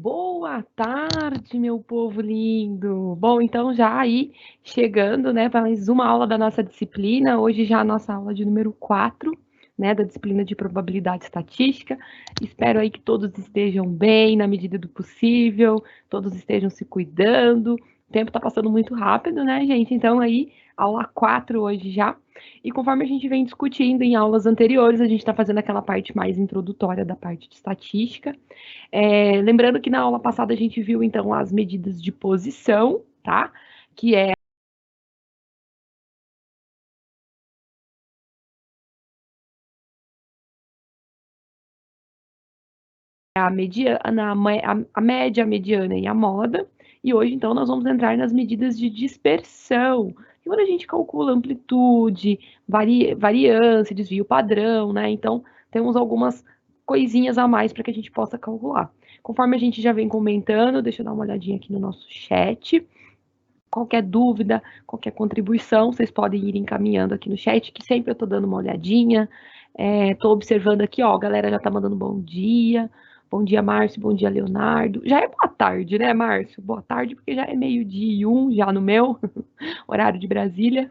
Boa tarde, meu povo lindo! Bom, então já aí chegando, né, para mais uma aula da nossa disciplina, hoje já a nossa aula de número 4, né, da disciplina de probabilidade estatística. Espero aí que todos estejam bem na medida do possível, todos estejam se cuidando. O tempo tá passando muito rápido, né, gente? Então aí, aula 4 hoje já. E conforme a gente vem discutindo em aulas anteriores, a gente está fazendo aquela parte mais introdutória da parte de estatística. Lembrando que na aula passada a gente viu, então, as medidas de posição, tá? Que é a mediana, a média, a mediana e a moda. E hoje, então, nós vamos entrar nas medidas de dispersão. E quando a gente calcula amplitude, variância, desvio padrão, né? Então, temos algumas coisinhas a mais para que a gente possa calcular. Conforme a gente já vem comentando, deixa eu dar uma olhadinha aqui no nosso chat. Qualquer dúvida, qualquer contribuição, vocês podem ir encaminhando aqui no chat, que sempre eu tô dando uma olhadinha. Tô observando aqui, ó, a galera já tá mandando bom dia. Bom dia, Márcio, bom dia, Leonardo. Já é boa tarde, né, Márcio? Boa tarde, porque já é meio-dia e 1, já no meu horário de Brasília.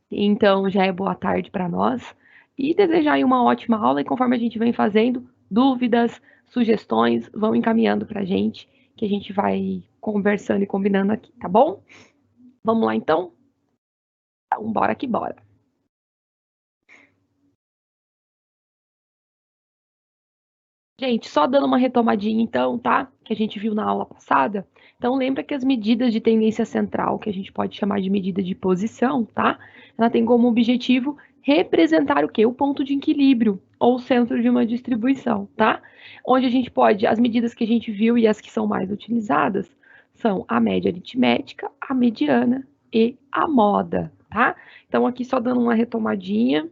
Então, já é boa tarde para nós. E desejar aí uma ótima aula, e conforme a gente vem fazendo, dúvidas, sugestões, vão encaminhando pra gente, que a gente vai conversando e combinando aqui, tá bom? Vamos lá, então? Então, bora que bora. Gente, só dando uma retomadinha, então, tá? Que a gente viu na aula passada. Então, lembra que as medidas de tendência central, que a gente pode chamar de medida de posição, tá? Ela tem como objetivo representar o quê? O ponto de equilíbrio, ou centro de uma distribuição, tá? Onde a gente pode, as medidas que a gente viu e as que são mais utilizadas são a média aritmética, a mediana e a moda, tá? Então, aqui só dando uma retomadinha.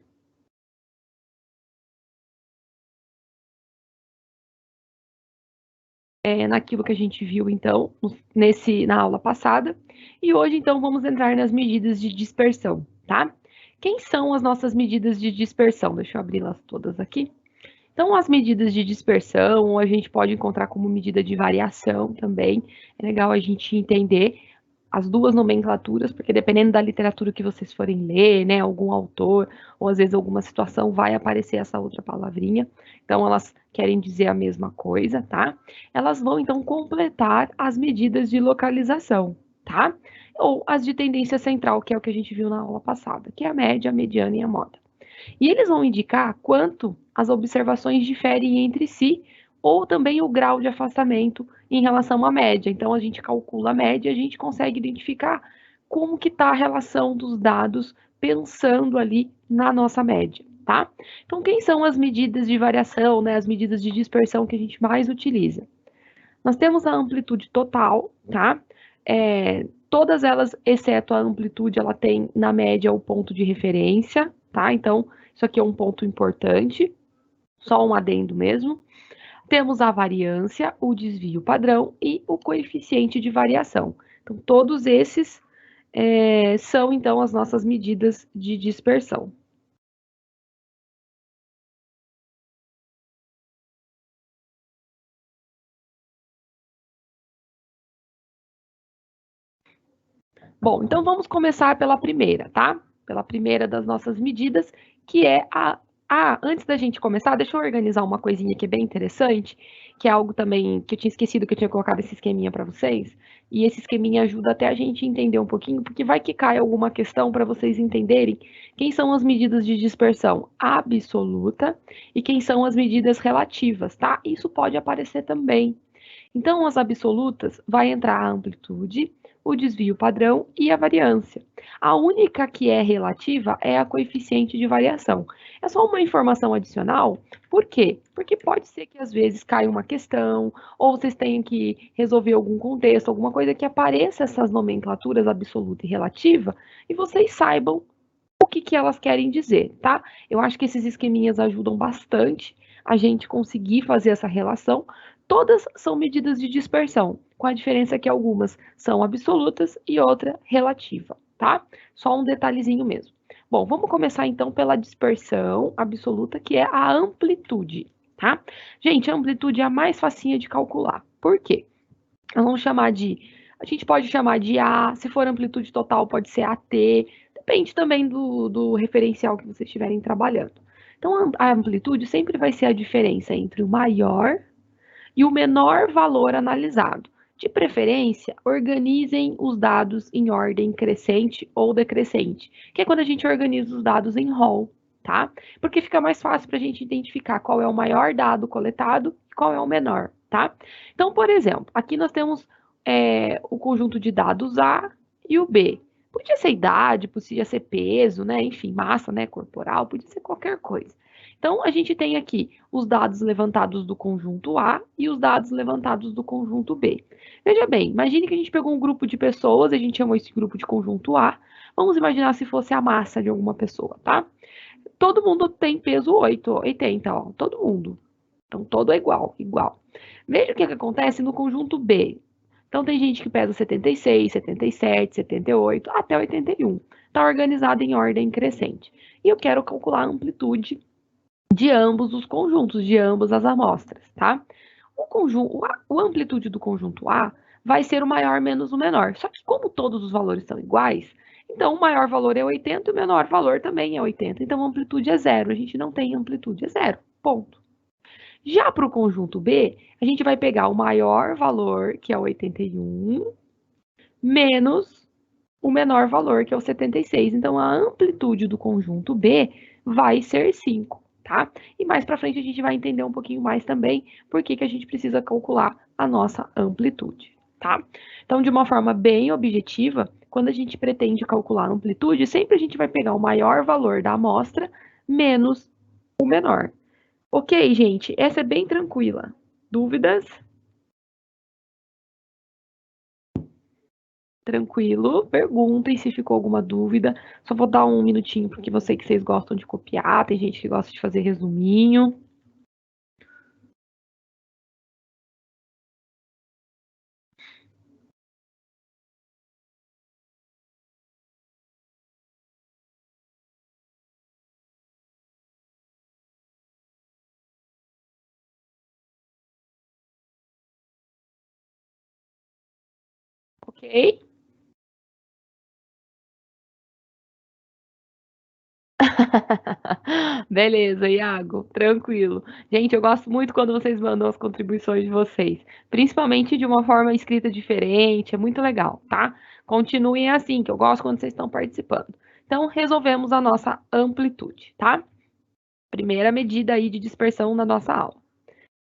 Naquilo que a gente viu, então, na aula passada. E hoje, então, vamos entrar nas medidas de dispersão, tá? Quem são as nossas medidas de dispersão? Deixa eu abri-las todas aqui. Então, as medidas de dispersão, a gente pode encontrar como medida de variação também. É legal a gente entender as duas nomenclaturas, porque dependendo da literatura que vocês forem ler, né, algum autor, ou às vezes alguma situação, vai aparecer essa outra palavrinha. Então, elas querem dizer a mesma coisa, tá? Elas vão, então, completar as medidas de localização, tá? Ou as de tendência central, que é o que a gente viu na aula passada, que é a média, a mediana e a moda. E eles vão indicar quanto as observações diferem entre si, ou também o grau de afastamento em relação à média. Então, a gente calcula a média e a gente consegue identificar como que está a relação dos dados pensando ali na nossa média, tá? Então, quem são as medidas de variação, né, as medidas de dispersão que a gente mais utiliza? Nós temos a amplitude total, tá? Todas elas, exceto a amplitude, ela tem na média o ponto de referência, tá? Então, isso aqui é um ponto importante, só um adendo mesmo. Temos a variância, o desvio padrão e o coeficiente de variação. Então, todos esses são, então, as nossas medidas de dispersão. Bom, então vamos começar pela primeira, tá? Pela primeira das nossas medidas, que é antes da gente começar, deixa eu organizar uma coisinha que é bem interessante, que é algo também que eu tinha esquecido que eu tinha colocado esse esqueminha para vocês. E esse esqueminha ajuda até a gente entender um pouquinho, porque vai que cai alguma questão para vocês entenderem quem são as medidas de dispersão absoluta e quem são as medidas relativas, tá? Isso pode aparecer também. Então, as absolutas vai entrar a amplitude, o desvio padrão e a variância. A única que é relativa é a coeficiente de variação. É só uma informação adicional. Por quê? Porque pode ser que às vezes caia uma questão, ou vocês tenham que resolver algum contexto, alguma coisa que apareça essas nomenclaturas absoluta e relativa, e vocês saibam o que elas querem dizer, tá? Eu acho que esses esqueminhas ajudam bastante a gente conseguir fazer essa relação. Todas são medidas de dispersão, com a diferença que algumas são absolutas e outra relativa, tá? Só um detalhezinho mesmo. Bom, vamos começar então pela dispersão absoluta, que é a amplitude, tá? Gente, a amplitude é a mais facinha de calcular, Por quê? Nós vamos chamar a gente pode chamar de A, se for amplitude total pode ser AT, depende também do referencial que vocês estiverem trabalhando. Então, a amplitude sempre vai ser a diferença entre o maior e o menor valor analisado. De preferência, organizem os dados em ordem crescente ou decrescente, que é quando a gente organiza os dados em rol, tá? Porque fica mais fácil para a gente identificar qual é o maior dado coletado e qual é o menor, tá? Então, por exemplo, aqui nós temos o conjunto de dados A e o B. Podia ser idade, podia ser peso, né? Enfim, massa, né? Corporal, podia ser qualquer coisa. Então, a gente tem aqui os dados levantados do conjunto A e os dados levantados do conjunto B. Veja bem, imagine que a gente pegou um grupo de pessoas, a gente chamou esse grupo de conjunto A. Vamos imaginar se fosse a massa de alguma pessoa, tá? Todo mundo tem peso 80, ó, todo mundo. Então, todo é igual. Veja o que acontece no conjunto B. Então, tem gente que pesa 76, 77, 78, até 81. Está organizado em ordem crescente. E eu quero calcular a amplitude de ambos os conjuntos, de ambas as amostras, tá? A amplitude do conjunto A vai ser o maior menos o menor. Só que como todos os valores são iguais, então o maior valor é 80 e o menor valor também é 80. Então a amplitude é zero. A gente não tem amplitude, é zero. Ponto. Já para o conjunto B, a gente vai pegar o maior valor, que é o 81, menos o menor valor, que é o 76. Então, a amplitude do conjunto B vai ser 5, tá? E mais para frente a gente vai entender um pouquinho mais também por que a gente precisa calcular a nossa amplitude, tá? Então, de uma forma bem objetiva, quando a gente pretende calcular a amplitude, sempre a gente vai pegar o maior valor da amostra menos o menor. Ok, gente? Essa é bem tranquila. Dúvidas? Tranquilo, perguntem se ficou alguma dúvida. Só vou dar um minutinho, porque eu sei que vocês gostam de copiar, tem gente que gosta de fazer resuminho. Ok? Beleza, Iago, tranquilo. Gente, eu gosto muito quando vocês mandam as contribuições de vocês, principalmente de uma forma escrita diferente, é muito legal, tá? Continuem assim, que eu gosto quando vocês estão participando. Então, resolvemos a nossa amplitude, tá? Primeira medida aí de dispersão na nossa aula.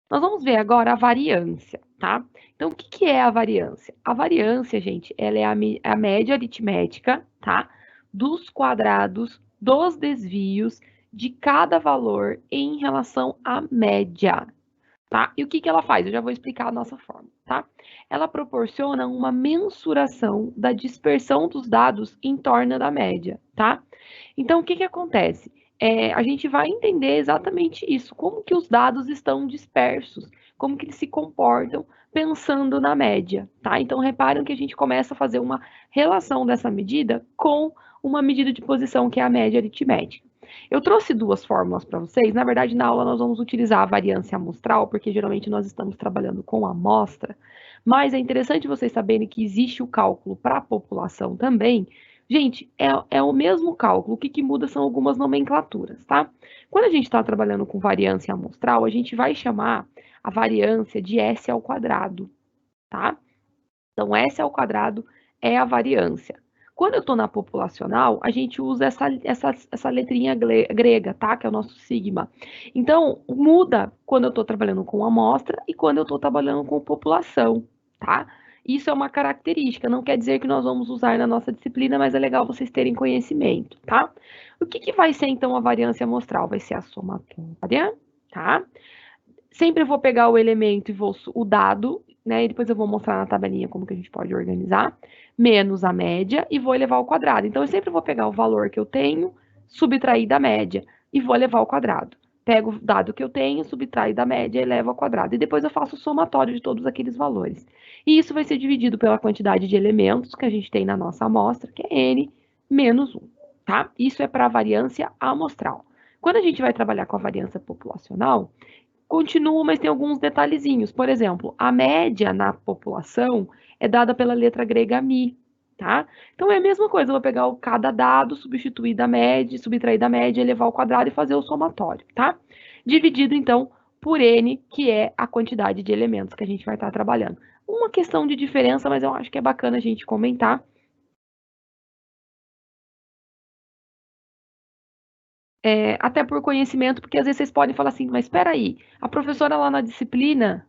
Nós vamos ver agora a variância, tá? Então, o que é a variância? A variância, gente, ela é a média aritmética, tá? Dos quadrados dos desvios de cada valor em relação à média, tá? E o que ela faz? Eu já vou explicar a nossa forma, tá? Ela proporciona uma mensuração da dispersão dos dados em torno da média, tá? Então, o que acontece? A gente vai entender exatamente isso, como que os dados estão dispersos, como que eles se comportam pensando na média, tá? Então, reparam que a gente começa a fazer uma relação dessa medida com uma medida de posição, que é a média aritmética. Eu trouxe duas fórmulas para vocês. Na verdade, na aula nós vamos utilizar a variância amostral, porque geralmente nós estamos trabalhando com amostra, mas é interessante vocês saberem que existe o cálculo para a população também. Gente, é o mesmo cálculo, o que muda são algumas nomenclaturas, tá? Quando a gente está trabalhando com variância amostral, a gente vai chamar a variância de S ao quadrado, tá? Então, S ao quadrado é a variância. Quando eu estou na populacional, a gente usa essa letrinha grega, tá? Que é o nosso sigma. Então, muda quando eu estou trabalhando com amostra e quando eu estou trabalhando com população, tá? Isso é uma característica, não quer dizer que nós vamos usar na nossa disciplina, mas é legal vocês terem conhecimento, tá? O que vai ser, então, a variância amostral? Vai ser a somatória, tá? Sempre vou pegar o elemento e o dado, né? E depois eu vou mostrar na tabelinha como que a gente pode organizar, menos a média e vou elevar ao quadrado. Então, eu sempre vou pegar o valor que eu tenho, subtrair da média e vou elevar ao quadrado. Pego o dado que eu tenho, subtraio da média e elevo ao quadrado. E depois eu faço o somatório de todos aqueles valores. E isso vai ser dividido pela quantidade de elementos que a gente tem na nossa amostra, que é N menos 1, tá? Isso é para a variância amostral. Quando a gente vai trabalhar com a variância populacional, continua, mas tem alguns detalhezinhos. Por exemplo, a média na população é dada pela letra grega mi, tá? Então é a mesma coisa, eu vou pegar cada dado, substituir da média, subtrair da média, elevar ao quadrado e fazer o somatório, tá? Dividido, então, por n, que é a quantidade de elementos que a gente vai estar trabalhando. Uma questão de diferença, mas eu acho que é bacana a gente comentar. Até por conhecimento, porque às vezes vocês podem falar assim, mas espera aí, a professora lá na disciplina,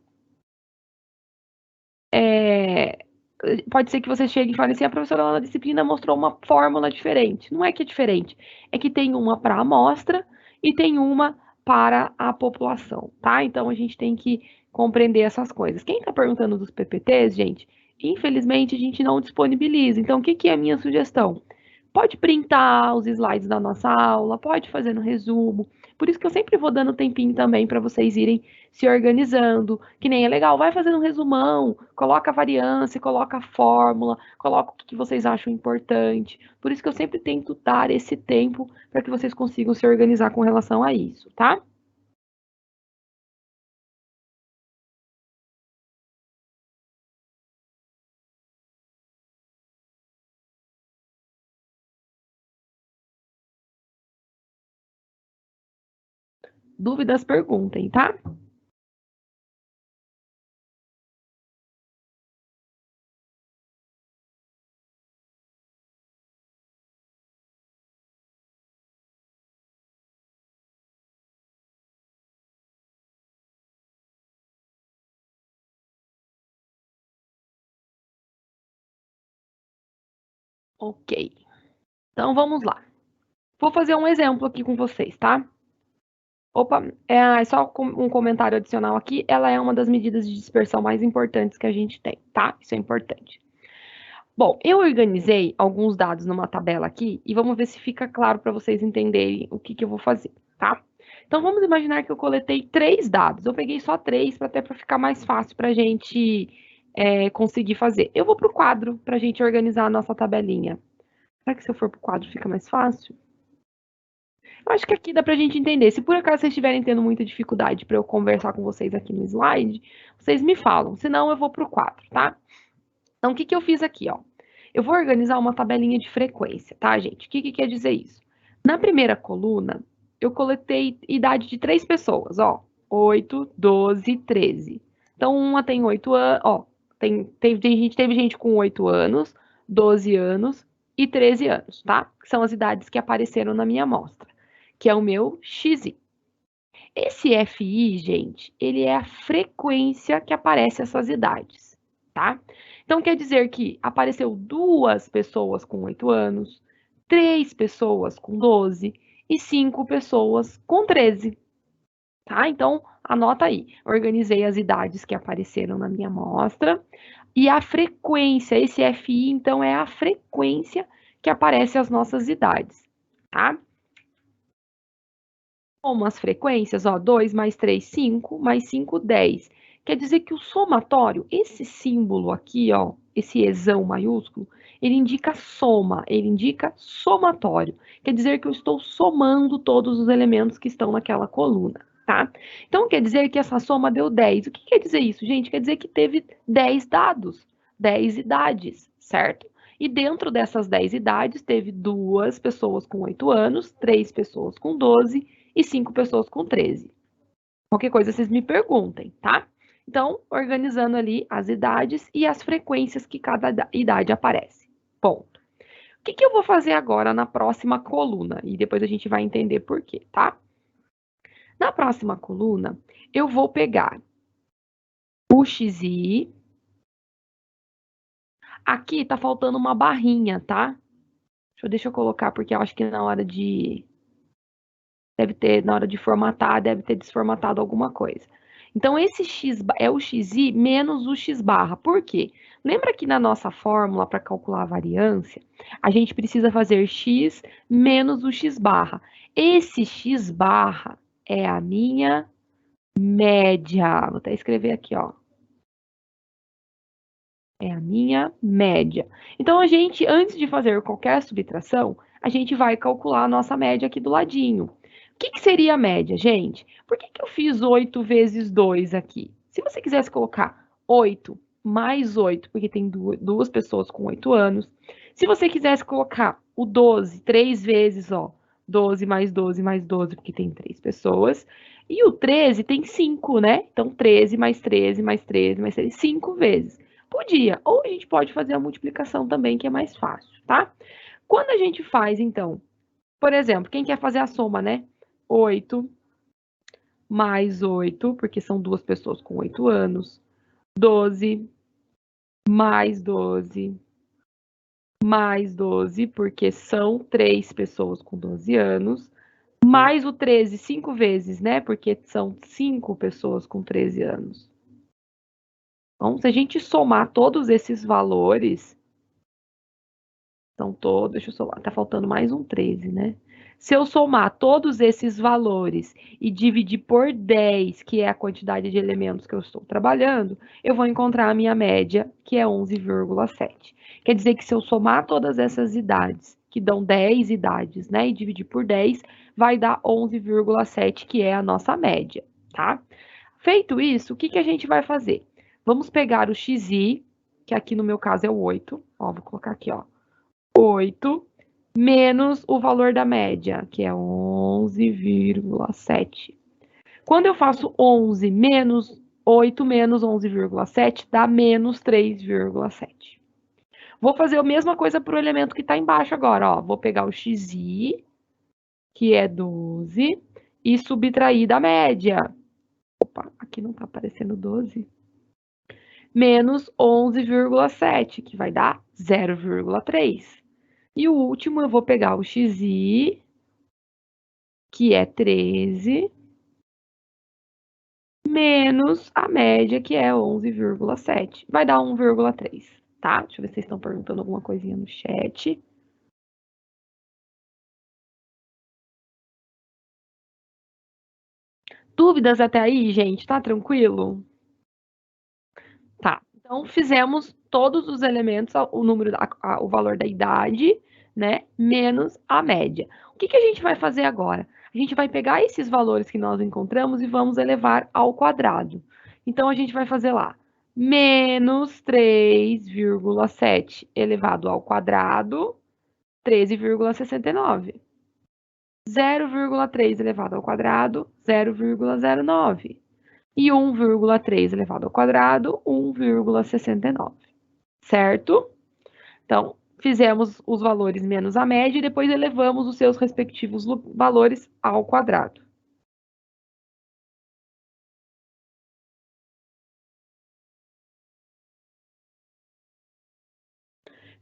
pode ser que você chegue e fale assim, a professora lá na disciplina mostrou uma fórmula diferente. Não é que é diferente, é que tem uma para a amostra e tem uma para a população, tá? Então a gente tem que compreender essas coisas. Quem está perguntando dos PPTs, gente, infelizmente a gente não disponibiliza. Então o que, que é a minha sugestão? Pode printar os slides da nossa aula, pode fazer no resumo. Por isso que eu sempre vou dando tempinho também para vocês irem se organizando, que nem é legal, vai fazendo um resumão, coloca a variância, coloca a fórmula, coloca o que vocês acham importante. Por isso que eu sempre tento dar esse tempo para que vocês consigam se organizar com relação a isso, tá? Dúvidas, perguntem, tá? Ok. Então vamos lá. Vou fazer um exemplo aqui com vocês, tá? Opa, só um comentário adicional aqui. Ela é uma das medidas de dispersão mais importantes que a gente tem, tá? Isso é importante. Bom, eu organizei alguns dados numa tabela aqui e vamos ver se fica claro para vocês entenderem o que, que eu vou fazer, tá? Então vamos imaginar que eu coletei 3 dados. Eu peguei só 3 até para ficar mais fácil para a gente conseguir fazer. Eu vou para o quadro para a gente organizar a nossa tabelinha. Será que se eu for para o quadro fica mais fácil? Eu acho que aqui dá para a gente entender. Se por acaso vocês estiverem tendo muita dificuldade para eu conversar com vocês aqui no slide, vocês me falam. Senão eu vou para o quadro, tá? Então o que, que eu fiz aqui, ó? Eu vou organizar uma tabelinha de frequência, tá, gente? O que, que quer dizer isso? Na primeira coluna, eu coletei idade de 3 pessoas, ó. 8, 12, 13. Então, uma tem 8 anos, ó. Teve gente com 8 anos, 12 anos e 13 anos, tá? Que são as idades que apareceram na minha amostra, que é o meu XI. Esse FI, gente, ele é a frequência que aparece essas idades, tá? Então, quer dizer que apareceu 2 pessoas com 8 anos, 3 pessoas com 12 e 5 pessoas com 13, tá? Então, anota aí. Organizei as idades que apareceram na minha amostra e a frequência, esse FI, então, é a frequência que aparece as nossas idades, tá? Como as frequências, ó, 2 mais 3, 5, mais 5, 10. Quer dizer que o somatório, esse símbolo aqui, ó, esse esão maiúsculo, ele indica soma, ele indica somatório. Quer dizer que eu estou somando todos os elementos que estão naquela coluna, tá? Então, quer dizer que essa soma deu 10. O que quer dizer isso, gente? Quer dizer que teve 10 dados, 10 idades, certo? E dentro dessas 10 idades, teve 2 pessoas com 8 anos, 3 pessoas com 12 e 5 pessoas com 13. Qualquer coisa vocês me perguntem, tá? Então, organizando ali as idades e as frequências que cada idade aparece. Ponto. O que, que eu vou fazer agora na próxima coluna? E depois a gente vai entender por quê, tá? Na próxima coluna, eu vou pegar o XI. Aqui tá faltando uma barrinha, tá? Deixa eu colocar, porque eu acho que na hora de formatar, deve ter desformatado alguma coisa. Então, esse x é o xi menos o x barra. Por quê? Lembra que na nossa fórmula para calcular a variância, a gente precisa fazer x menos o x barra. Esse x barra é a minha média. Vou até escrever aqui, ó. É a minha média. Então, a gente, antes de fazer qualquer subtração, a gente vai calcular a nossa média aqui do ladinho. que seria a média, gente? Por que eu fiz 8 vezes 2 aqui? Se você quisesse colocar 8 mais 8, porque tem duas pessoas com 8 anos. Se você quisesse colocar o 12, 3 vezes, ó, 12 mais 12 mais 12, porque tem 3 pessoas. E o 13 tem 5, né? Então, 13 mais 13 mais 13 mais 13, 5 vezes. Podia. Ou a gente pode fazer a multiplicação também, que é mais fácil, tá? Quando a gente faz, então, por exemplo, quem quer fazer a soma, né? 8 mais 8, porque são duas pessoas com 8 anos. 12 mais 12 mais 12, porque são 3 pessoas com 12 anos. Mais o 13, 5 vezes, né? Porque são 5 pessoas com 13 anos. Então, se a gente somar todos esses valores, são todos, deixa eu somar, tá faltando mais um 13, né? Se eu somar todos esses valores e dividir por 10, que é a quantidade de elementos que eu estou trabalhando, eu vou encontrar a minha média, que é 11,7. Quer dizer que se eu somar todas essas idades, que dão 10 idades, né, e dividir por 10, vai dar 11,7, que é a nossa média, tá? Feito isso, o que que a gente vai fazer? Vamos pegar o xi, que aqui no meu caso é o 8, ó, vou colocar aqui, ó, 8 menos o valor da média, que é 11,7. Quando eu faço 11 menos 8 menos 11,7, dá menos 3,7. Vou fazer a mesma coisa para o elemento que está embaixo agora, ó. Vou pegar o xi, que é 12, e subtrair da média. Opa, aqui não está aparecendo 12. Menos 11,7, que vai dar 0,3. E o último eu vou pegar o xi, que é 13, menos a média, que é 11,7. Vai dar 1,3, tá? Deixa eu ver se vocês estão perguntando alguma coisinha no chat. Dúvidas até aí, gente? Tá tranquilo? Tá. Então, fizemos todos os elementos, o número, o valor da idade, né? Menos a média. O que a gente vai fazer agora? A gente vai pegar esses valores que nós encontramos e vamos elevar ao quadrado. Então, a gente vai fazer lá, menos 3,7 elevado ao quadrado, 13,69. 0,3 elevado ao quadrado, 0,09. E 1,3 elevado ao quadrado, 1,69. Certo? Então, fizemos os valores menos a média e depois elevamos os seus respectivos valores ao quadrado.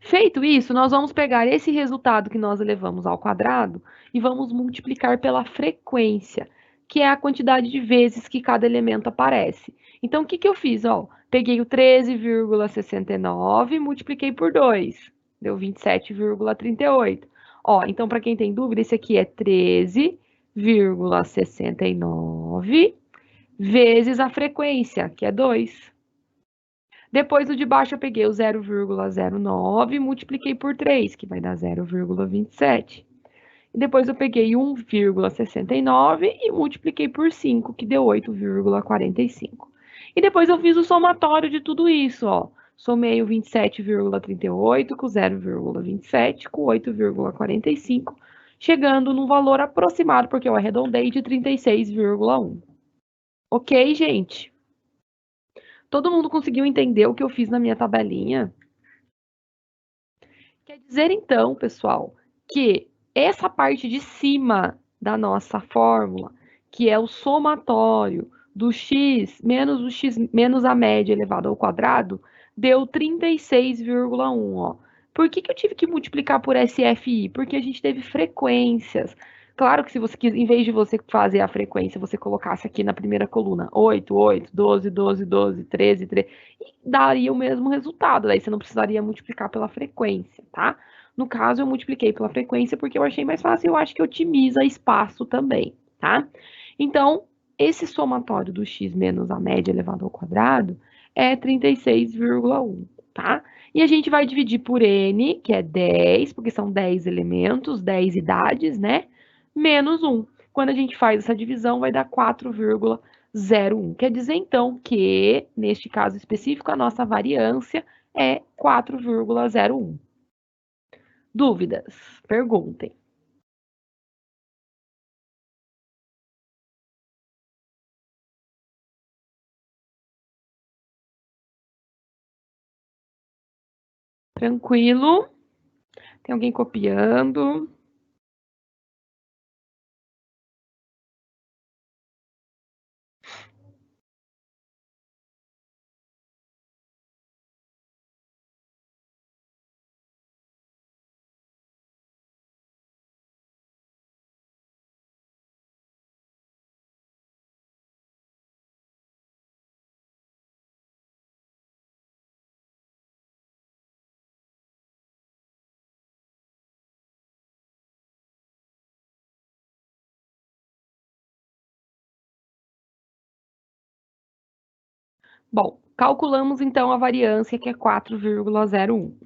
Feito isso, nós vamos pegar esse resultado que nós elevamos ao quadrado e vamos multiplicar pela frequência, que é a quantidade de vezes que cada elemento aparece. Então, o que eu fiz? Ó, peguei o 13,69 e multipliquei por 2, deu 27,38. Ó, então, para quem tem dúvida, esse aqui é 13,69 vezes a frequência, que é 2. Depois, no de baixo, eu peguei o 0,09 e multipliquei por 3, que vai dar 0,27. E depois eu peguei 1,69 e multipliquei por 5, que deu 8,45. E depois eu fiz o somatório de tudo isso, ó. Somei o 27,38 com 0,27 com 8,45, chegando num valor aproximado, porque eu arredondei, de 36,1. Ok, gente? Todo mundo conseguiu entender o que eu fiz na minha tabelinha? Quer dizer, então, pessoal, que essa parte de cima da nossa fórmula, que é o somatório do x menos a média elevado ao quadrado, deu 36,1, ó. Por que eu tive que multiplicar por SFI? Porque a gente teve frequências. Claro que se você quis, em vez de você fazer a frequência, você colocasse aqui na primeira coluna 8, 8, 12, 12, 12, 13, 13, e daria o mesmo resultado. Daí você não precisaria multiplicar pela frequência, tá? No caso, eu multipliquei pela frequência porque eu achei mais fácil e eu acho que otimiza espaço também, tá? Então, esse somatório do x menos a média elevado ao quadrado é 36,1, tá? E a gente vai dividir por n, que é 10, porque são 10 elementos, 10 idades, né? Menos 1. Quando a gente faz essa divisão, vai dar 4,01. Quer dizer, então, que, neste caso específico, a nossa variância é 4,01. Dúvidas? Perguntem. Tranquilo? Tem alguém copiando? Bom, calculamos então a variância, que é 4,01.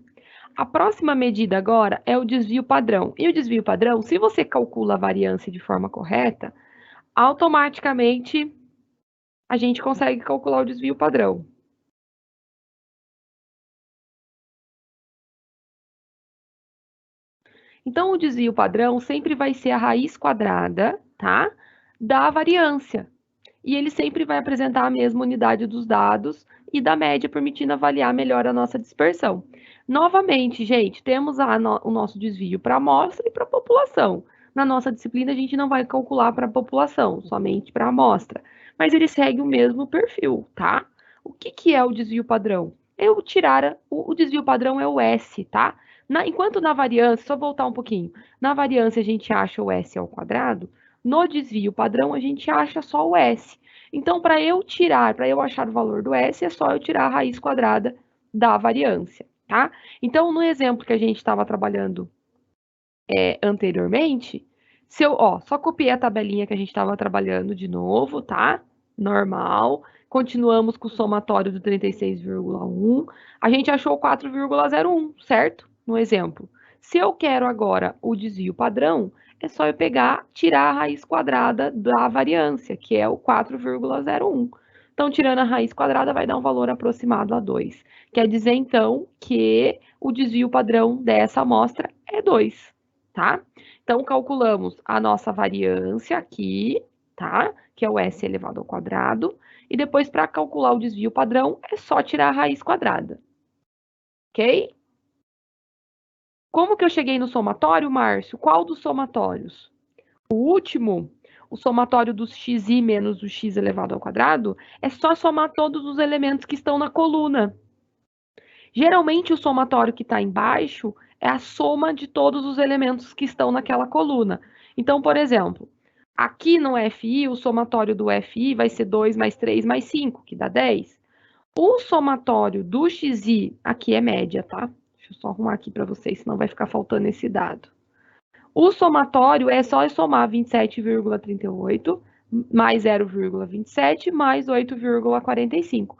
A próxima medida agora é o desvio padrão. E o desvio padrão, se você calcula a variância de forma correta, automaticamente a gente consegue calcular o desvio padrão. Então, o desvio padrão sempre vai ser a raiz quadrada, tá? Da variância. E ele sempre vai apresentar a mesma unidade dos dados e da média, permitindo avaliar melhor a nossa dispersão. Novamente, gente, temos o nosso desvio para a amostra e para a população. Na nossa disciplina, a gente não vai calcular para a população, somente para a amostra. Mas ele segue o mesmo perfil, tá? O que é o desvio padrão? Eu tirar o desvio padrão é o S, tá? Enquanto na variância, só voltar um pouquinho, na variância a gente acha o S ao quadrado, no desvio padrão a gente acha só o S. Então, para eu achar o valor do S, é só eu tirar a raiz quadrada da variância, tá? Então, no exemplo que a gente estava trabalhando anteriormente, se eu, só copiei a tabelinha que a gente estava trabalhando de novo, tá? Normal. Continuamos com o somatório do 36,1. A gente achou 4,01, certo? No exemplo. Se eu quero agora o desvio padrão, é só eu tirar a raiz quadrada da variância, que é o 4,01. Então, tirando a raiz quadrada, vai dar um valor aproximado a 2. Quer dizer, então, que o desvio padrão dessa amostra é 2. Tá? Então, calculamos a nossa variância aqui, tá? Que é o S elevado ao quadrado. E depois, para calcular o desvio padrão, é só tirar a raiz quadrada. Ok? Como que eu cheguei no somatório, Márcio? Qual dos somatórios? O último, o somatório dos xi menos o x elevado ao quadrado, é só somar todos os elementos que estão na coluna. Geralmente, o somatório que está embaixo é a soma de todos os elementos que estão naquela coluna. Então, por exemplo, aqui no FI, o somatório do FI vai ser 2 mais 3 mais 5, que dá 10. O somatório do XI, aqui é média, tá? Deixa eu só arrumar aqui para vocês, senão vai ficar faltando esse dado. O somatório é só somar 27,38 mais 0,27 mais 8,45.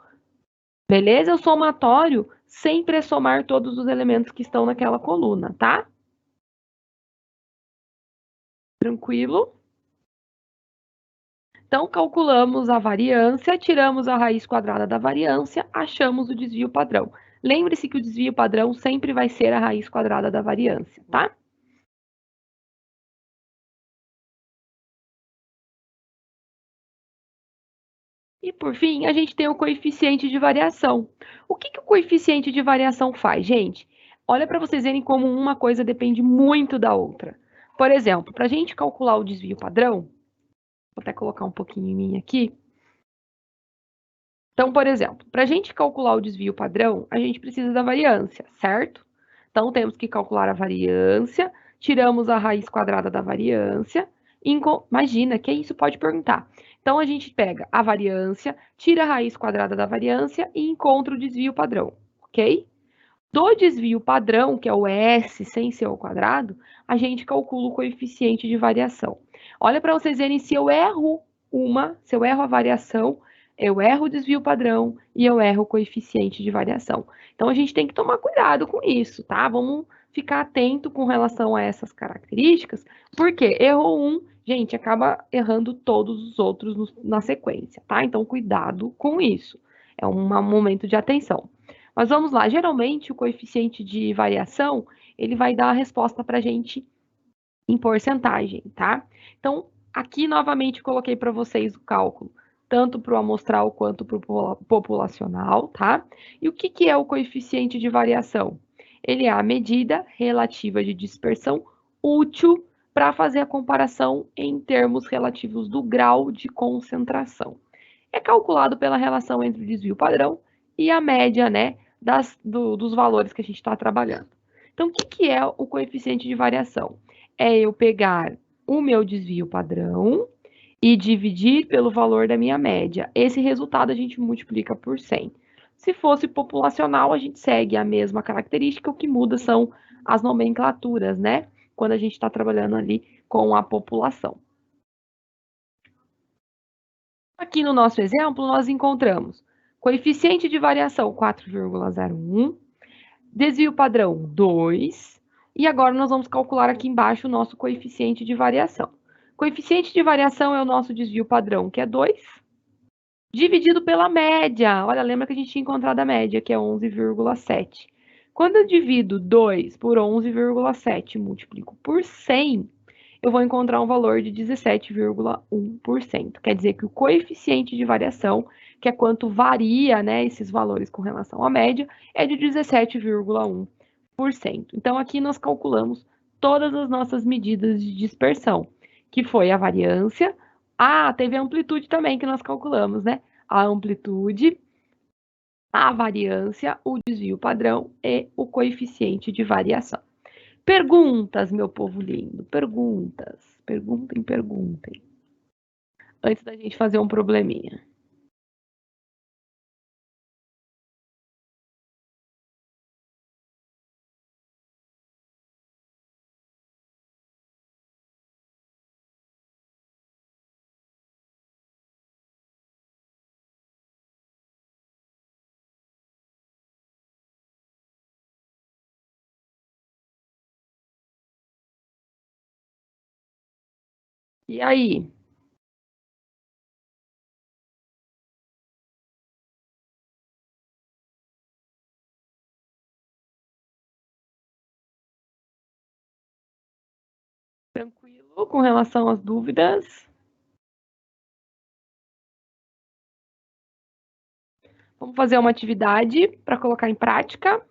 Beleza? O somatório sempre é somar todos os elementos que estão naquela coluna, tá? Tranquilo? Então, calculamos a variância, tiramos a raiz quadrada da variância, achamos o desvio padrão. Lembre-se que o desvio padrão sempre vai ser a raiz quadrada da variância, tá? E, por fim, a gente tem o coeficiente de variação. O que o coeficiente de variação faz, gente? Olha para vocês verem como uma coisa depende muito da outra. Por exemplo, para a gente calcular o desvio padrão, vou até colocar um pouquinho em mim aqui. Então, por exemplo, para a gente calcular o desvio padrão, a gente precisa da variância, certo? Então, temos que calcular a variância, tiramos a raiz quadrada da variância. Imagina, que isso pode perguntar. Então, a gente pega a variância, tira a raiz quadrada da variância e encontra o desvio padrão, ok? Do desvio padrão, que é o S sem ser ao quadrado, a gente calcula o coeficiente de variação. Olha para vocês verem se eu erro se eu erro a variação, eu erro o desvio padrão e eu erro o coeficiente de variação. Então, a gente tem que tomar cuidado com isso, tá? Vamos ficar atento com relação a essas características, porque errou um, gente, acaba errando todos os outros na sequência, tá? Então, cuidado com isso. É um momento de atenção. Mas vamos lá, geralmente o coeficiente de variação, ele vai dar a resposta para a gente em porcentagem, tá? Então, aqui novamente coloquei para vocês o cálculo, tanto para o amostral quanto para o populacional, tá? E o que é o coeficiente de variação? Ele é a medida relativa de dispersão útil para fazer a comparação em termos relativos do grau de concentração. É calculado pela relação entre o desvio padrão e a média, né, dos valores que a gente está trabalhando. Então, o que é o coeficiente de variação? É eu pegar o meu desvio padrão e dividir pelo valor da minha média. Esse resultado a gente multiplica por 100. Se fosse populacional, a gente segue a mesma característica, o que muda são as nomenclaturas, né? Quando a gente está trabalhando ali com a população. Aqui no nosso exemplo, nós encontramos coeficiente de variação 4,01, desvio padrão 2, e agora nós vamos calcular aqui embaixo o nosso coeficiente de variação. Coeficiente de variação é o nosso desvio padrão, que é 2, dividido pela média. Olha, lembra que a gente tinha encontrado a média, que é 11,7. Quando eu divido 2 por 11,7 e multiplico por 100, eu vou encontrar um valor de 17,1%. Quer dizer que o coeficiente de variação, que é quanto varia, né, esses valores com relação à média, é de 17,1%. Então, aqui nós calculamos todas as nossas medidas de dispersão, que foi a variância. Ah, teve a amplitude também que nós calculamos, né? A amplitude, a variância, o desvio padrão e o coeficiente de variação. Perguntas, meu povo lindo, perguntas. Perguntem, perguntem. Antes da gente fazer um probleminha. E aí? Tranquilo com relação às dúvidas? Vamos fazer uma atividade para colocar em prática.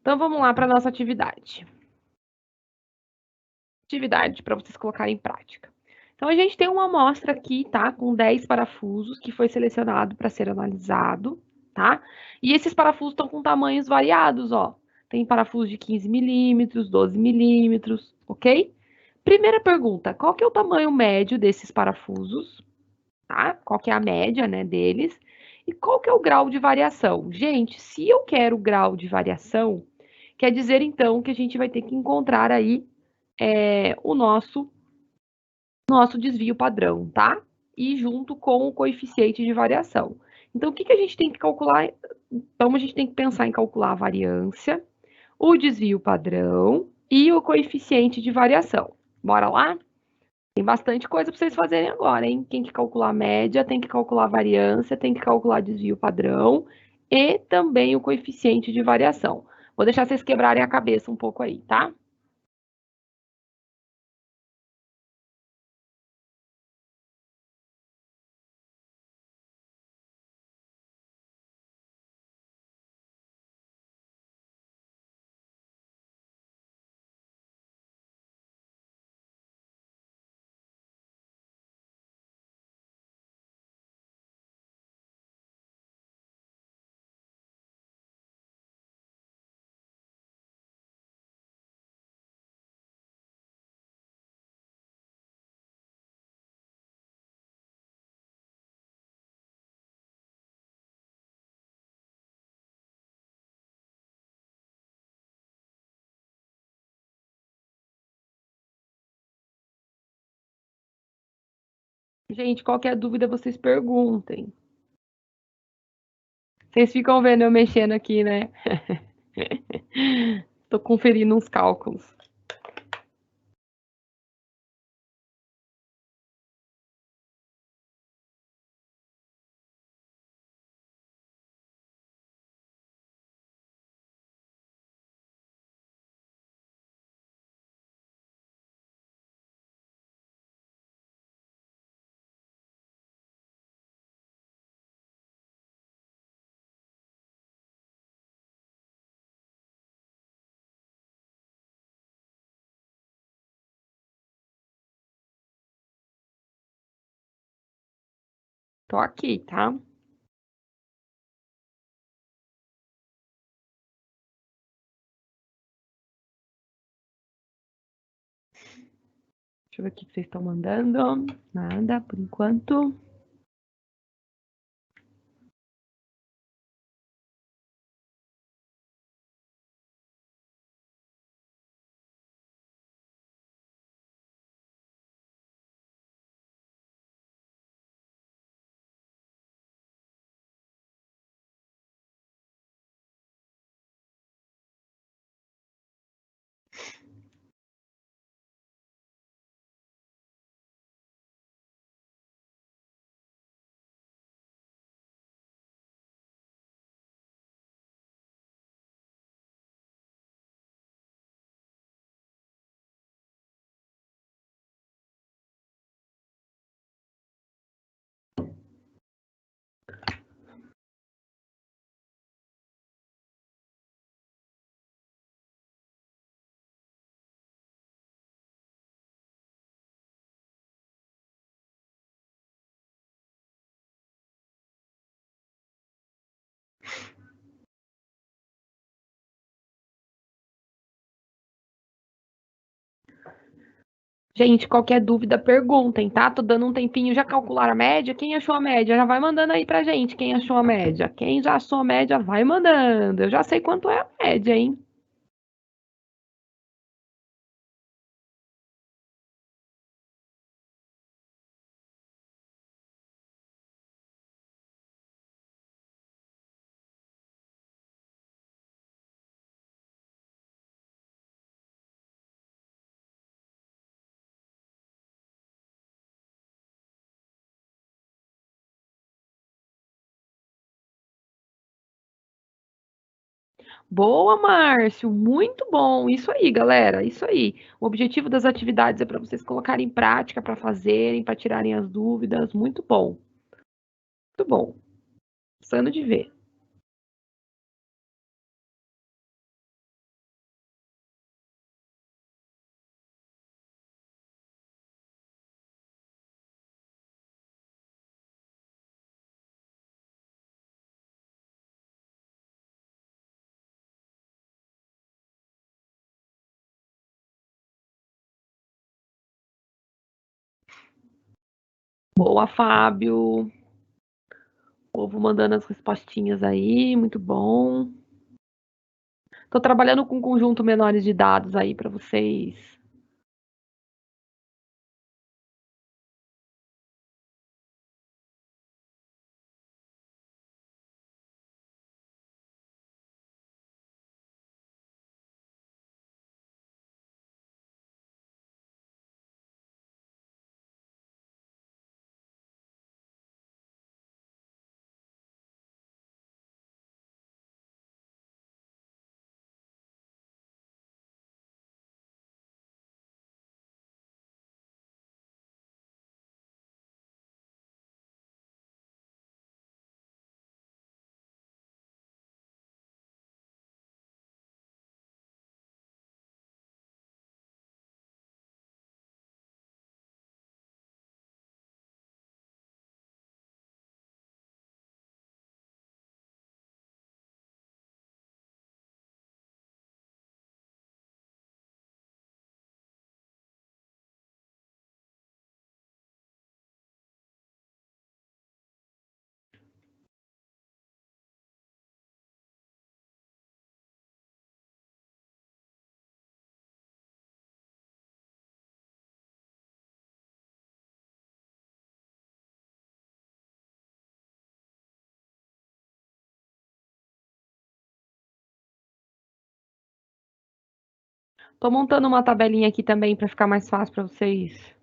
Então vamos lá para a nossa atividade. Atividade para vocês colocarem em prática. Então a gente tem uma amostra aqui, tá? Com 10 parafusos que foi selecionado para ser analisado, tá? E esses parafusos estão com tamanhos variados, ó. Tem parafuso de 15 milímetros, 12 milímetros, ok? Primeira pergunta, qual que é o tamanho médio desses parafusos, tá? Qual que é a média, né, deles? E qual que é o grau de variação? Gente, se eu quero o grau de variação, quer dizer, então, que a gente vai ter que encontrar aí o nosso desvio padrão, tá? E junto com o coeficiente de variação. Então, o que a gente tem que calcular? Então, a gente tem que pensar em calcular a variância, o desvio padrão e o coeficiente de variação. Bora lá? Tem bastante coisa para vocês fazerem agora, hein? Tem que calcular a média, tem que calcular a variância, tem que calcular desvio padrão e também o coeficiente de variação. Vou deixar vocês quebrarem a cabeça um pouco aí, tá? Gente, qualquer dúvida vocês perguntem. Vocês ficam vendo eu mexendo aqui, né? Tô conferindo uns cálculos. Tô aqui, tá? Deixa eu ver o que vocês estão mandando. Nada, por enquanto. Gente, qualquer dúvida, perguntem, tá? Tô dando um tempinho, já calcularam a média? Quem achou a média? Já vai mandando aí pra gente quem achou a média. Quem já achou a média, vai mandando. Eu já sei quanto é a média, hein? Boa, Márcio, muito bom. Isso aí, galera, isso aí. O objetivo das atividades é para vocês colocarem em prática, para fazerem, para tirarem as dúvidas. Muito bom, muito bom. Gostando de ver. Boa, Fábio. O povo mandando as respostinhas aí, muito bom. Estou trabalhando com um conjunto menores de dados aí para vocês. Tô montando uma tabelinha aqui também para ficar mais fácil para vocês.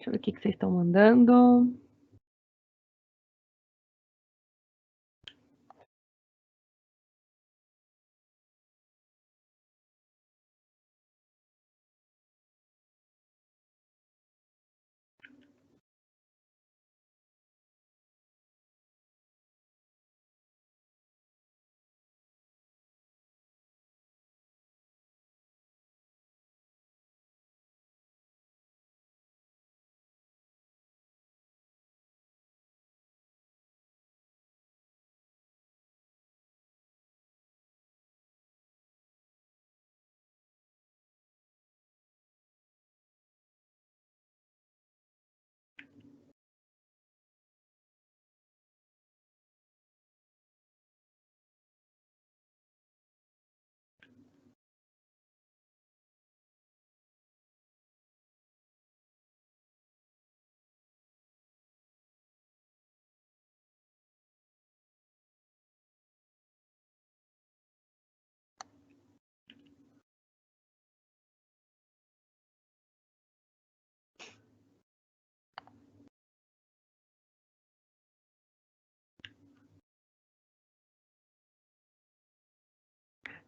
Deixa eu ver o que vocês estão mandando.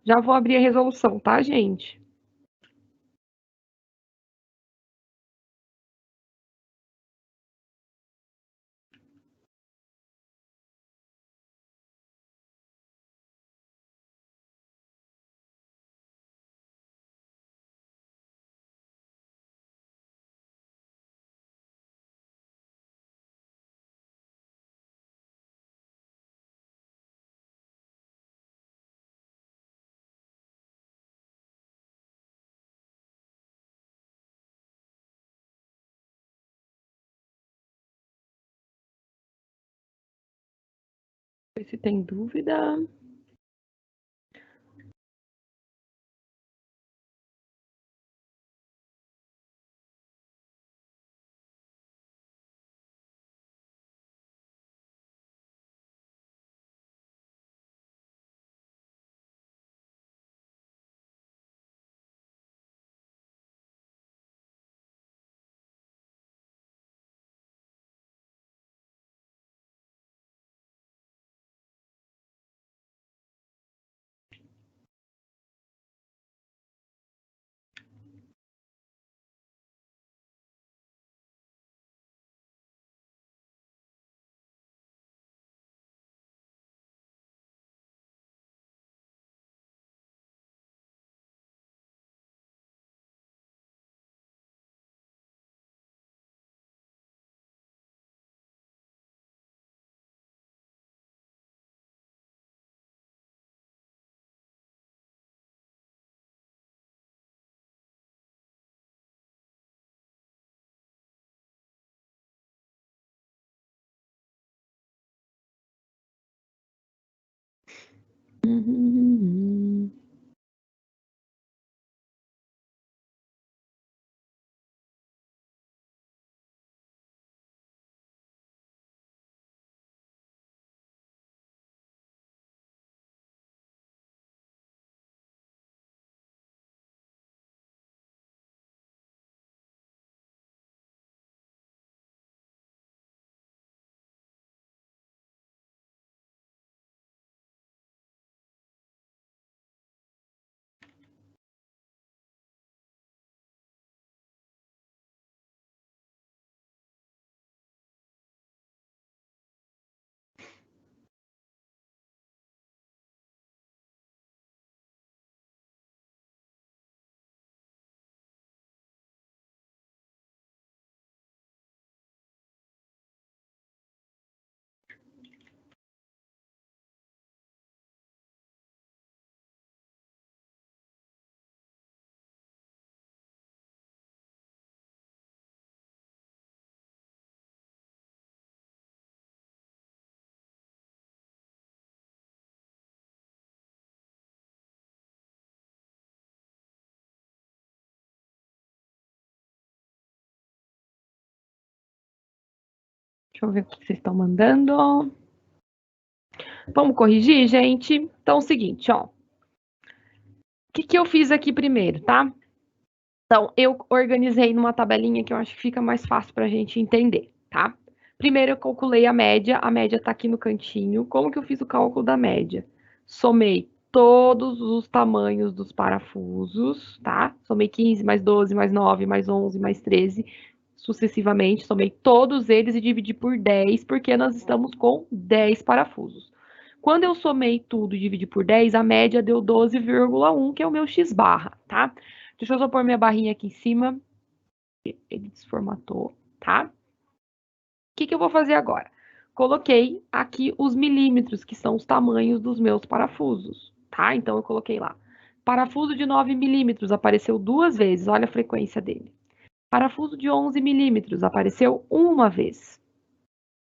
Já vou abrir a resolução, tá, gente? Se tem dúvida. Uhum. Deixa eu ver o que vocês estão mandando. Vamos corrigir, gente? Então, é o seguinte, ó. O que eu fiz aqui primeiro, tá? Então, eu organizei numa tabelinha que eu acho que fica mais fácil para a gente entender, tá? Primeiro, eu calculei a média tá aqui no cantinho. Como que eu fiz o cálculo da média? Somei todos os tamanhos dos parafusos, tá? Somei 15, mais 12, mais 9, mais 11, mais 13, sucessivamente. Somei todos eles e dividi por 10, porque nós estamos com 10 parafusos. Quando eu somei tudo e dividi por 10, a média deu 12,1, que é o meu x-barra, tá? Deixa eu só pôr minha barrinha aqui em cima. Ele desformatou, tá? O que eu vou fazer agora? Coloquei aqui os milímetros, que são os tamanhos dos meus parafusos, tá? Então, eu coloquei lá. Parafuso de 9 milímetros apareceu 2 vezes, olha a frequência dele. Parafuso de 11 milímetros apareceu 1 vez.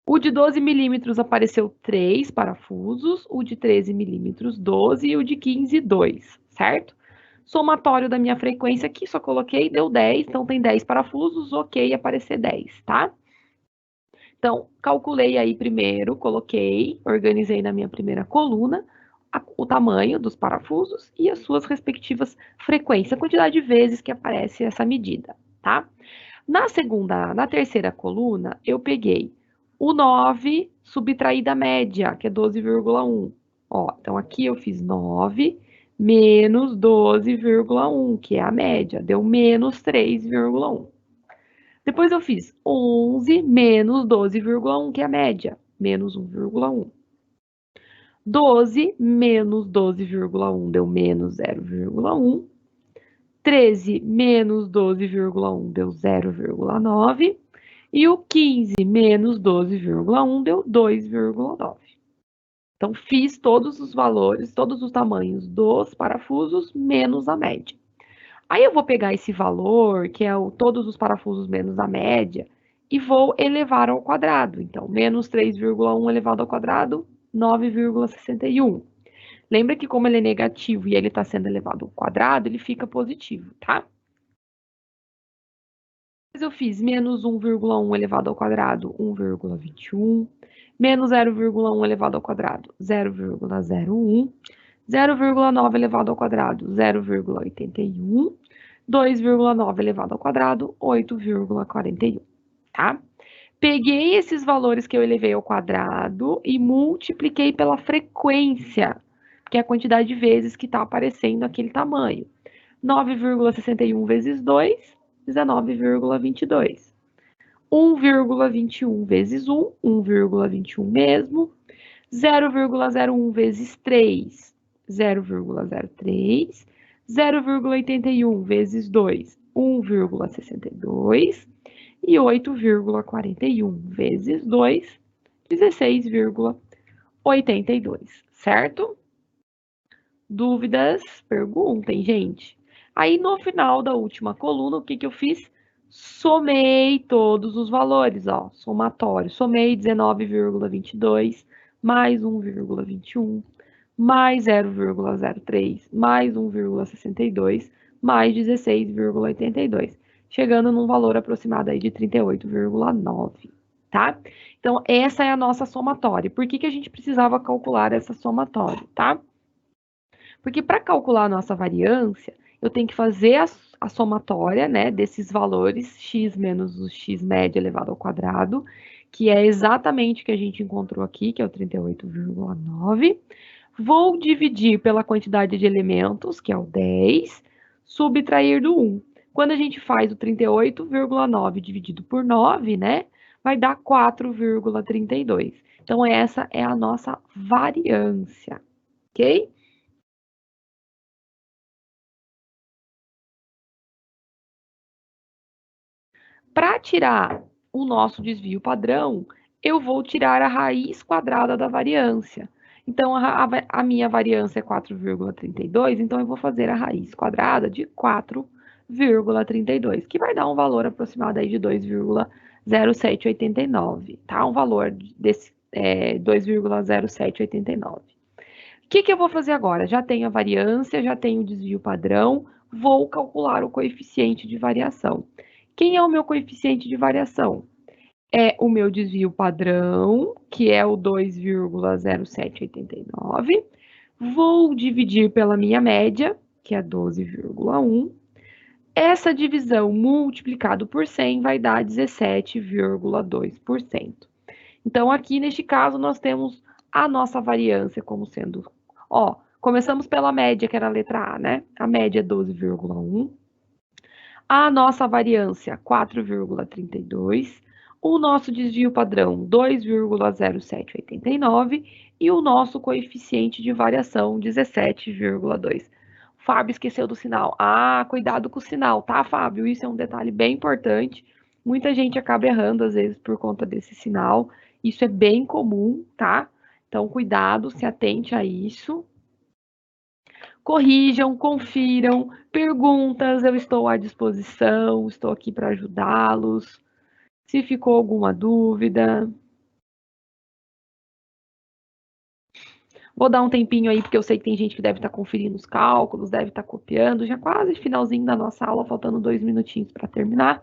O de 12 milímetros apareceu 3 parafusos, o de 13 milímetros 12 e o de 15, 2, certo? Somatório da minha frequência aqui, só coloquei, deu 10, então tem 10 parafusos, ok, aparecer 10, tá? Então, calculei aí primeiro, coloquei, organizei na minha primeira coluna o tamanho dos parafusos e as suas respectivas frequências, a quantidade de vezes que aparece essa medida, tá? Na terceira coluna, eu peguei o 9 subtraído da média, que é 12,1. Ó, então aqui eu fiz 9 menos 12,1, que é a média, deu menos 3,1. Depois eu fiz 11 menos 12,1, que é a média, menos 1,1. 12 menos 12,1 deu menos 0,1. 13 menos 12,1 deu 0,9. E o 15 menos 12,1 deu 2,9. Então, fiz todos os valores, todos os tamanhos dos parafusos menos a média. Aí eu vou pegar esse valor, que é todos os parafusos menos a média, e vou elevar ao quadrado. Então, menos 3,1 elevado ao quadrado, 9,61. Lembra que como ele é negativo e ele está sendo elevado ao quadrado, ele fica positivo, tá? Eu fiz menos 1,1 elevado ao quadrado, 1,21. Menos 0,1 elevado ao quadrado, 0,01. 0,9 elevado ao quadrado, 0,81. 2,9 elevado ao quadrado, 8,41, tá? Peguei esses valores que eu elevei ao quadrado e multipliquei pela frequência, que é a quantidade de vezes que está aparecendo aquele tamanho. 9,61 vezes 2, 19,22. 1,21 vezes 1, 1,21 mesmo. 0,01 vezes 3, 0,03. 0,81 vezes 2, 1,62. E 8,41 vezes 2, 16,82, certo? Dúvidas? Perguntem, gente. Aí, no final da última coluna, o que eu fiz? Somei todos os valores, ó, somatório. Somei 19,22, mais 1,21, mais 0,03, mais 1,62, mais 16,82, chegando num valor aproximado aí de 38,9, tá? Então, essa é a nossa somatória. Por que a gente precisava calcular essa somatória, tá? Porque para calcular a nossa variância, eu tenho que fazer a somatória, né, desses valores, x menos o x média elevado ao quadrado, que é exatamente o que a gente encontrou aqui, que é o 38,9. Vou dividir pela quantidade de elementos, que é o 10, subtrair do 1. Quando a gente faz o 38,9 dividido por 9, né, vai dar 4,32. Então, essa é a nossa variância, ok? Para tirar o nosso desvio padrão, eu vou tirar a raiz quadrada da variância. Então, a minha variância é 4,32, então eu vou fazer a raiz quadrada de 4,32, que vai dar um valor aproximado aí de 2,0789, tá? Um valor desse 2,0789. O que eu vou fazer agora? Já tenho a variância, já tenho o desvio padrão, vou calcular o coeficiente de variação. Quem é o meu coeficiente de variação? é o meu desvio padrão, que é o 2,0789. Vou dividir pela minha média, que é 12,1. Essa divisão multiplicado por 100 vai dar 17,2%. Então, aqui neste caso, nós temos a nossa variância como sendo, ó, começamos pela média, que era a letra A, né? A média é 12,1. A nossa variância, 4,32. O nosso desvio padrão, 2,0789. E o nosso coeficiente de variação, 17,2. Fábio esqueceu do sinal. Ah, cuidado com o sinal, tá, Fábio? Isso é um detalhe bem importante. Muita gente acaba errando, às vezes, por conta desse sinal. Isso é bem comum, tá? Então, cuidado, se atente a isso. Corrijam, confiram, perguntas, eu estou à disposição, estou aqui para ajudá-los. Se ficou alguma dúvida, vou dar um tempinho aí, porque eu sei que tem gente que deve estar conferindo os cálculos, deve estar copiando, já quase finalzinho da nossa aula, faltando 2 minutinhos para terminar.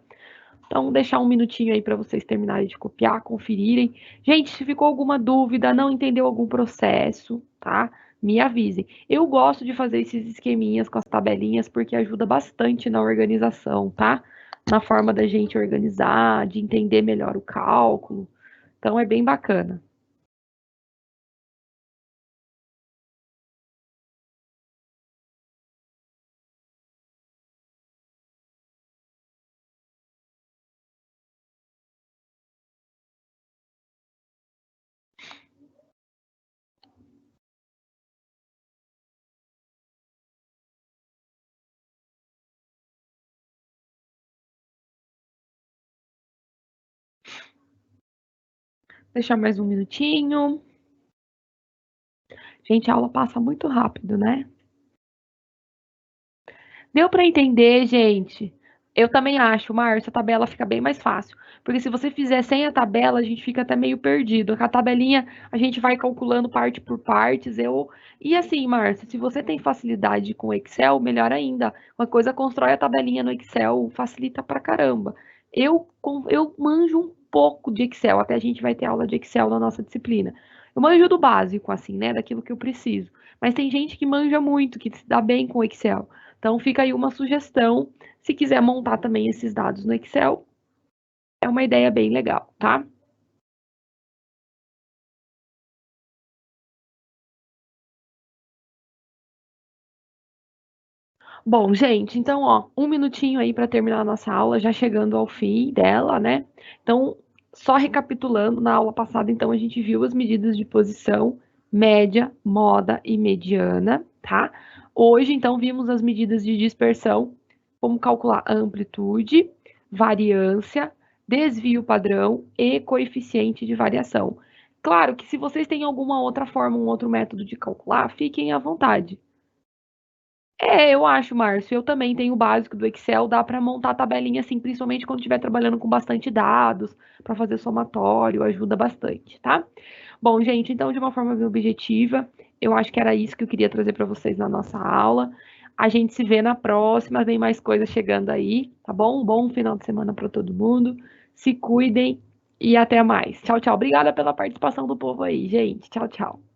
Então, vou deixar um minutinho aí para vocês terminarem de copiar, conferirem. Gente, se ficou alguma dúvida, não entendeu algum processo, tá? Me avisem. Eu gosto de fazer esses esqueminhas com as tabelinhas porque ajuda bastante na organização, tá? Na forma da gente organizar, de entender melhor o cálculo. Então, é bem bacana. Deixar mais um minutinho. Gente, a aula passa muito rápido, né? Deu para entender, gente? Eu também acho, Márcio, a tabela fica bem mais fácil. Porque se você fizer sem a tabela, a gente fica até meio perdido. Com a tabelinha, a gente vai calculando parte por partes. E assim, Márcio, se você tem facilidade com Excel, melhor ainda. Uma coisa, constrói a tabelinha no Excel, facilita pra caramba. Eu manjo um pouco de Excel, até a gente vai ter aula de Excel na nossa disciplina. Eu manjo do básico, assim, né? Daquilo que eu preciso. Mas tem gente que manja muito, que se dá bem com Excel. Então, fica aí uma sugestão. Se quiser montar também esses dados no Excel, é uma ideia bem legal, tá? Bom, gente, então, ó, um minutinho aí para terminar a nossa aula, já chegando ao fim dela, né? Então, só recapitulando, na aula passada, então, a gente viu as medidas de posição, média, moda e mediana, tá? Hoje, então, vimos as medidas de dispersão, como calcular a amplitude, variância, desvio padrão e coeficiente de variação. Claro que se vocês têm alguma outra forma, um outro método de calcular, fiquem à vontade. É, eu acho, Márcio. Eu também tenho o básico do Excel, dá para montar tabelinha assim, principalmente quando estiver trabalhando com bastante dados, para fazer somatório, ajuda bastante, tá? Bom, gente, então, de uma forma bem objetiva, eu acho que era isso que eu queria trazer para vocês na nossa aula. A gente se vê na próxima, vem mais coisas chegando aí, tá bom? Um bom final de semana para todo mundo. Se cuidem e até mais. Tchau, tchau. Obrigada pela participação do povo aí, gente. Tchau, tchau.